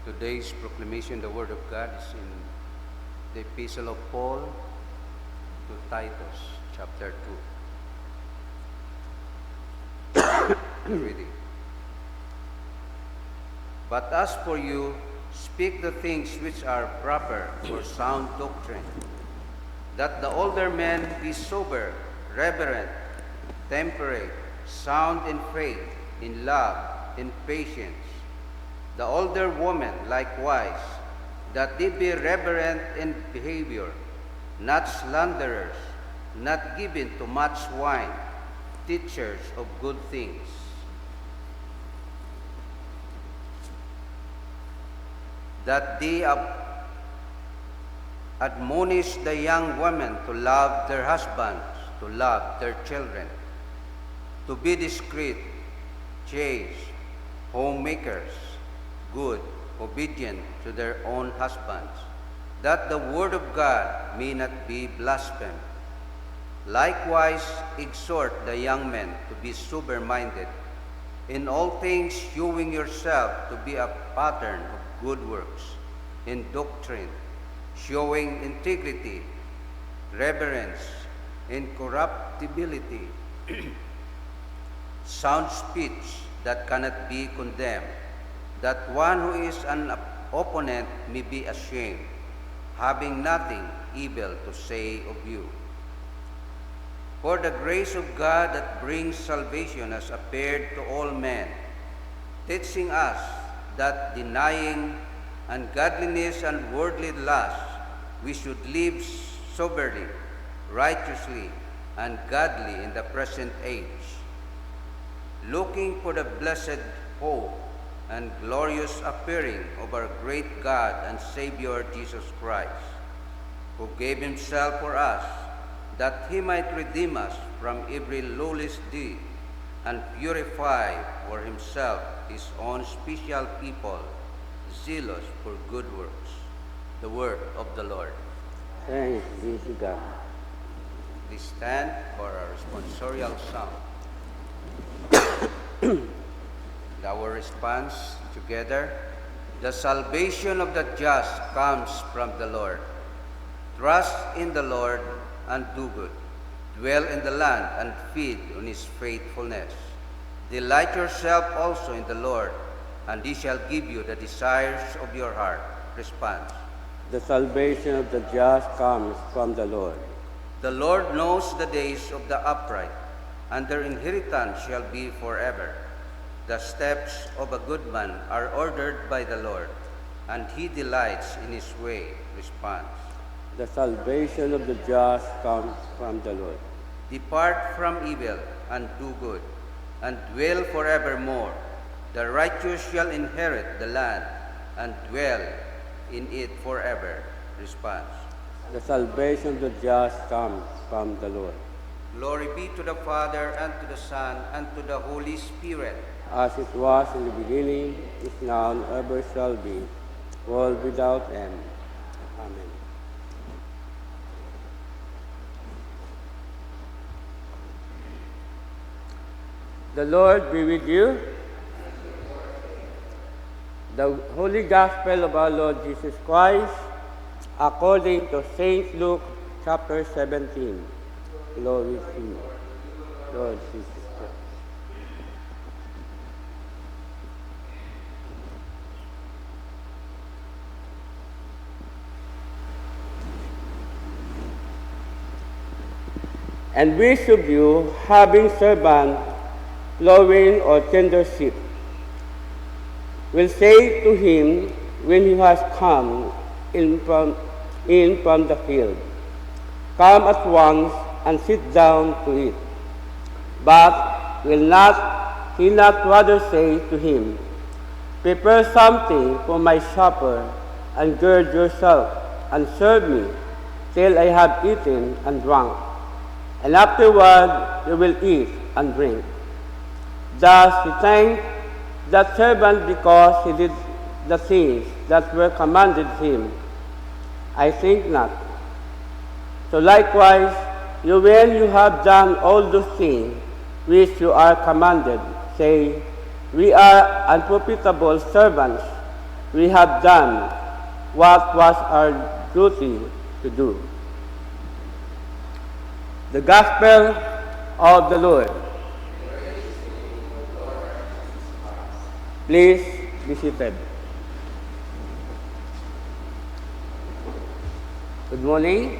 Today's proclamation, the Word of God, is in the Epistle of Paul to Titus, chapter 2. Reading. But as for you, speak the things which are proper for sound doctrine, that the older men be sober, reverent, temperate, sound in faith, in love, in patience. The older women likewise, that they be reverent in behavior, not slanderers, not given to much wine, teachers of good things. That they admonish the young women to love their husbands, to love their children, to be discreet, chaste, homemakers, good, obedient to their own husbands, that the word of God may not be blasphemed. Likewise, exhort the young men to be sober-minded, in all things shewing yourself to be a pattern of good works, in doctrine, showing integrity, reverence, incorruptibility, sound speech that cannot be condemned, that one who is an opponent may be ashamed, having nothing evil to say of you. For the grace of God that brings salvation has appeared to all men, teaching us that denying ungodliness and worldly lust, we should live soberly, righteously, and godly in the present age, looking for the blessed hope and glorious appearing of our great God and Savior Jesus Christ, who gave himself for us, that he might redeem us from every lawless deed and purify for himself his own special people, zealous for good works. The word of the Lord. Thanks be to God. Please stand for our responsorial psalm. Our response together: the salvation of the just comes from the Lord. Trust in the Lord and do good. Dwell in the land and feed on his faithfulness. Delight yourself also in the Lord, and he shall give you the desires of your heart. Response: The salvation of the just comes from the Lord. the Lord knows the days of the upright, and their inheritance shall be forever. The steps of a good man are ordered by the Lord, and he delights in his way. Response: The salvation of the just comes from the Lord. depart from evil and do good, and dwell forevermore. The righteous shall inherit the land and dwell in it forever. Response: The salvation of the just comes from the Lord. Glory be to the Father, and to the Son, and to the Holy Spirit. As it was in the beginning, is now, and ever shall be, world without end. Amen. The Lord be with you. The Holy Gospel of our Lord Jesus Christ, according to St. Luke, chapter 17. Glory to you, Lord Jesus Christ. And which of you, having servant plowing or tender sheep, will say to him when he has come in from the field, come at once and sit down to eat? But will not he not rather say to him, prepare something for my supper, and gird yourself, and serve me till I have eaten and drunk, and afterward you will eat and drink? Thus he thanked that servant because he did the things that were commanded him. I think not. So likewise, you, when you have done all those things which you are commanded, say, we are unprofitable servants. we have done what was our duty to do. The Gospel of the Lord. Please be seated. Good morning.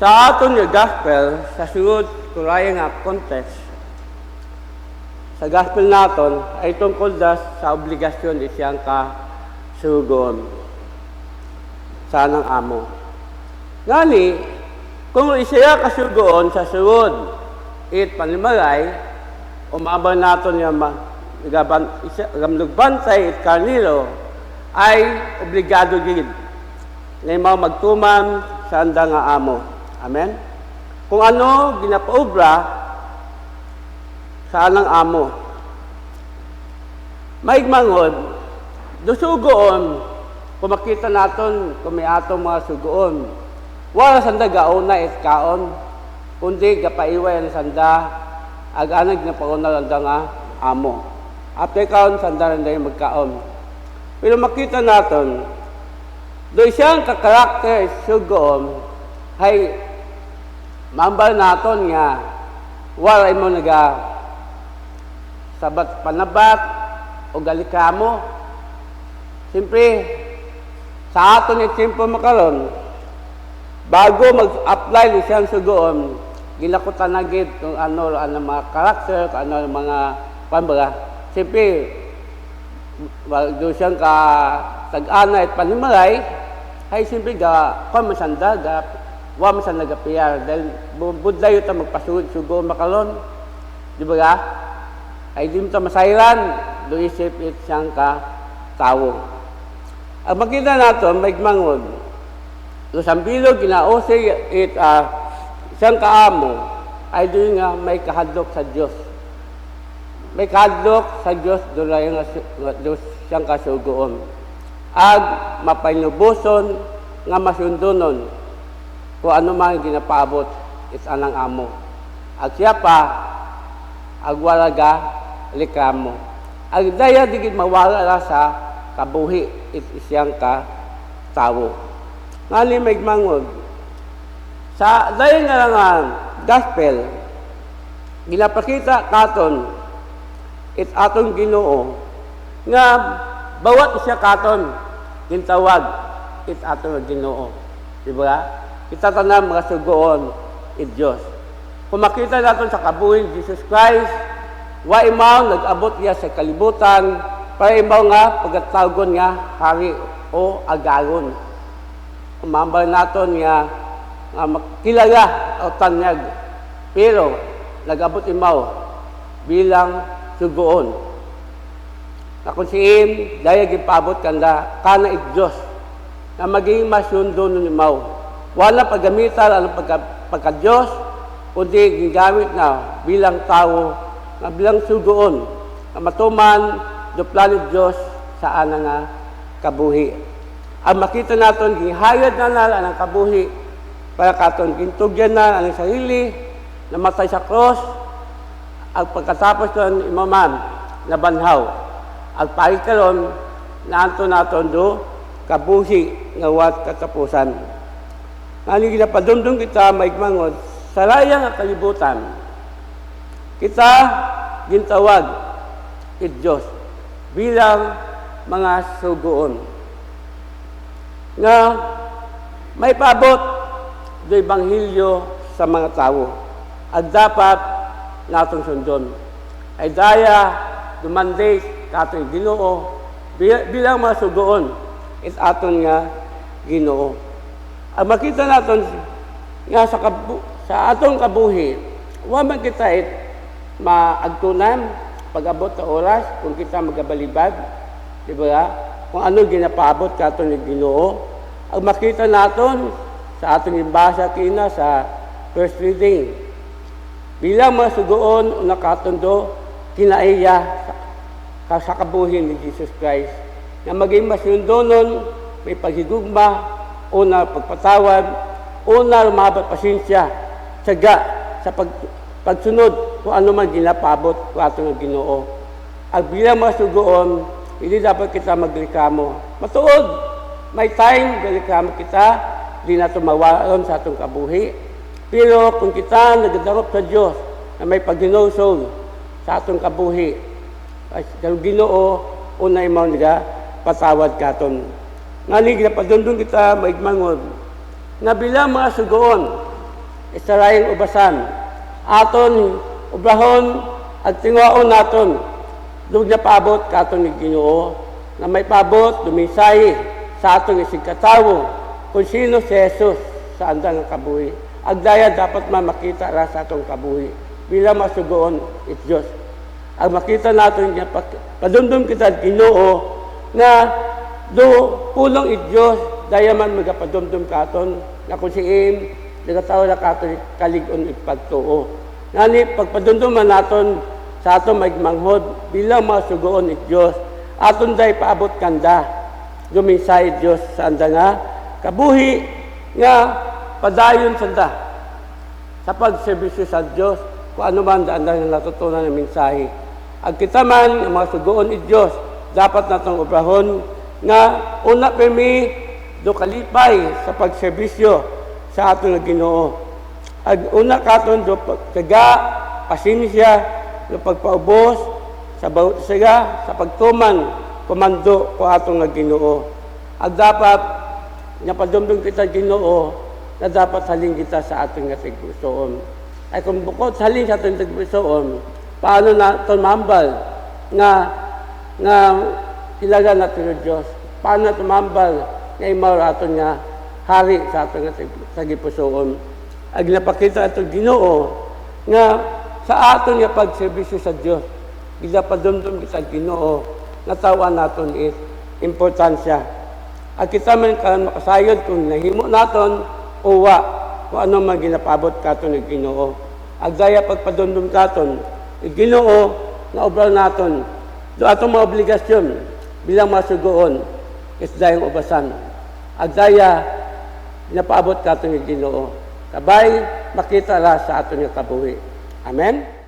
Sa aton nga Gospel, sa sunod kuraya nga context, sa Gospel naton ay tungkol sa obligasyon di siyang kasugon sa anang amo. Ngani, kung isiya kasugon sa sunod it panimalay, umabang naton nga gamlugbantay it karnilo ay obligado gid na mao magtuman sa anda nga amo. Amen? Kung ano ginapaobra sa anang amo. Maigmangod, dusugoon, kung makita naton, kung may atong mga sugoon, wala sanda gauna it kaon, kundi gapaiway ang sanda, ag-anag na pauna lang nga amo. After kaon, sanda rin yung magkaon. Pero makita naton, doon siyang kakarakter sugoon, ay mambal naton nga, wala mo sabat panabat o galikamo. Siyempre, sa aton yung tempo makaron, bago mag-apply ni siyang sugoon, gilakutan na gid kung ano ang mga karakter, kung ano ang mga pambaga. Siyempre, doon siyang tag-ana at panimalay, ay siyempre kung masanda, wa masanda nagapiyar. Dahil budlayo ta magpasugod sugoon makaron. Di ba ga? Ay di mo ta masayran, do isip it siyang tawo. Ang makita nato, may mangod, do sambilog ginaosay it siyang kaamo, ay doon nga may kahadlok sa Diyos. May kahadlok sa Diyos, doon lang nga siyang kasugoon. Ag mapainubuson nga masundunon kung ano man ginapaabot is anang amo. Ag siya pa, agwalaga likamo. Ag daya digid mawala sa kabuhi it siyang tawo. Ngani may mangod, sa daya nga lang gospel, ginapakita katon it atong Ginoo nga bawat siya katon gintawag it atong Ginoo. Di ba? Kita tanan mga sugoon it Dios. Kung makita natin sa kabuhing Jesus Christ, wa imaw nag-abot niya sa kalibutan para imaw nga pagkatagon nga hari o agaron. Umambal naton nga makilala o tanyag, pero nag-abot imaw bilang sugoon. Na kung siim, daya gipabot kanda, kana it Diyos, na maging masundo nun imaw. Wala paggamitan ang pagka-Diyos, kundi gigamit na bilang tao, na bilang sugoon, na matuman do plano Diyos sa ana nga kabuhi. Ang makita naton gihayad na ang kabuhi, para katon gintugyan na ang sarili, namatay sa cross, ang pagkatapos ng imaman, na banhaw. Ang pagkaroon, naanto naton do, kabuhi, nga wat katapusan. Ngani ginapadumdum kita maigmangod sa raya nga kalibutan. Kita gintawag it Dios bilang mga sugoon. Nga may paabot do ebanghelyo sa mga tao. At dapat natong sundon. Ay daya dumande katong Ginoo bilang mga sugoon it aton nga Ginoo. Ang makita natin nga sa atong kabuhi, wa man kita maagtunan pag-abot sa oras kung kita magabalibad, di ba? Kung ano ginapaabot ka atong Ginoo. Ang makita natin sa atong ibasa kina sa first reading, bilang mga sugoon na katundo kinaiya sa kabuhi ni Jesus Christ, na maging masundonon, may paghigugma, una pagpatawad, una lumabat pasensya, tiyaga sa pagsunod kung ano man ginapabot ko atong Ginoo. Ang bilang mga sugoon hindi dapat kita magreklamo. Matuod, may time, reklamo kita, di na tumawaron sa atong kabuhi. Pero kung kita nagadarop sa Diyos na may paghinusog sa atong kabuhi, ay Ginoo, unay mo nga patawad katon. Ngalig na padundong kita maigmangod, na bilang mga sugoon, isarayang ubasan, aton ubrahon at tingwaon naton, dug na paabot katon ni Ginoo, na may paabot, dumisay sa atong isigkatawo, kung sino si Jesus sa andang ng kabuhi. Agdaya dapat makita ra sa atong kabuhi, bilang masugoon it Diyos. Ang makita natin niya, padundong kita Ginoo, na do pulong it Diyos, daya man magapadumdum katon, na kung siim, nagatawa na katon kaligon ipagtuo. Ngani, pagpadumduman naton sa atong magmanghod, bilang masugoon it Diyos, aton day paabot kanda, guminsay Diyos sa anda nga, kabuhi nga padayon sanda sa pagserbisyo sa Diyos, kung ano man daan na natutunan ng mensahe. Ang kita man, ang mga sugoon ni Diyos, dapat natong obrahon nga una permi do kalipay sa pagserbisyo sa aton nga Ginoo. Ang una katon do pagtaga, pasinsya, do pagpaubos sa bawat siga, sa pagtuman, komando ko atong nga Ginoo. Ang dapat nga padumdum kita Ginoo, na dapat halin kita sa ating nga tigpusoon. Ay kung bukod halin sa ating tigpusoon, paano na ito mambal nga ilaga natin ng Diyos? Paano na tumambal nga imaw aton nga hari sa ating nga tigpusoon? Ay ginapakita itong Ginoo nga sa aton nga pagserbisyo sa Diyos, ginapadumdum kita Ginoo, natawan naton it importansya. At kita man kan makasayod kung nahimo naton uwa kung ano man ginapabot katon ng Ginoo. Agdaya pagpadumdum katon ng Ginoo na obra naton do atong mga obligasyon bilang masugoon isdayang ubasan. Agdaya ginapabot katon ng Ginoo. Kabay makita ra sa aton nga kabuhi. Amen.